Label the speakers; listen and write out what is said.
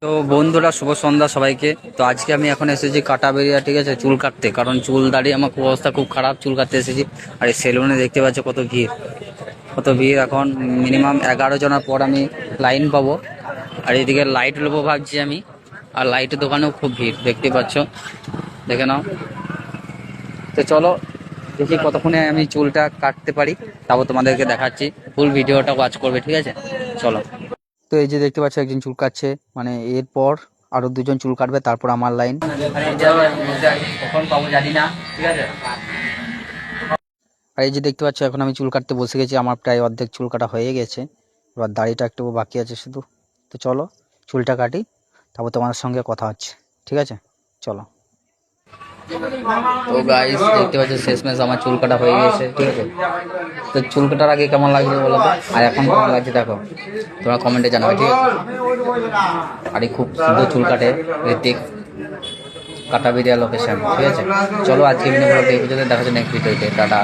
Speaker 1: তো বন্ধুরা, শুভ সন্ধ্যা সবাইকে। তো আজকে আমি এখন এসেছি কাটাবেরিয়া, ঠিক আছে, চুল কাটতে। কারণ চুল দাড়ি আমার খুব অবস্থা খুব খারাপ, চুল কাটতে এসেছি। আর এই সেলুনে দেখতে পাচ্ছ কত ভিড় এখন। মিনিমাম 11 জনের পর আমি লাইন পাবো। আর এদিকে লাইট নেবো ভাবছি আমি। আর লাইটের দোকানেও খুব ভিড় দেখতে পাচ্ছ, দেখে নাও। তো চলো দেখি কতক্ষণে আমি চুলটা কাটতে পারি, তারপর তোমাদেরকে দেখাচ্ছি। ফুল ভিডিওটা ওয়াচ করবে, ঠিক আছে, চলো। তো এই যে দেখতে পাচ্ছ একজন চুল কাটছে, মানে এরপর আরো দুজন চুল কাটবে, তারপর আমার লাইন। কখন পাবো জানি না, ঠিক আছে। আর এই যে দেখতে পাচ্ছ এখন আমি চুল কাটতে বসে গেছি, আমার প্রায় অর্ধেক চুল কাটা হয়ে গেছে। এবার দাড়িটা একটু বাকি আছে শুধু। তো চলো চুলটা কাটি, তারপর তোমাদের সঙ্গে কথা হচ্ছে, ঠিক আছে, চলো। তো গাইস দেখতে পাচ্ছ শেষমেশ আমার চুল কাটা হয়ে গেছে, ঠিক আছে। তো চুল কাটার আগে কেমন লাগছে বলো তো, আর এখন কেমন লাগছে দেখো, তোমরা কমেন্টে জানাবে, ঠিক আছে। আর এই খুব সুন্দর চুল কাটে ঋতিক, কাটাবেরিয়া লোকেশন, ঠিক আছে। চলো আজকে ভিডিও দেখা যাচ্ছে নেক্সট ভিডিওতে, টাটা।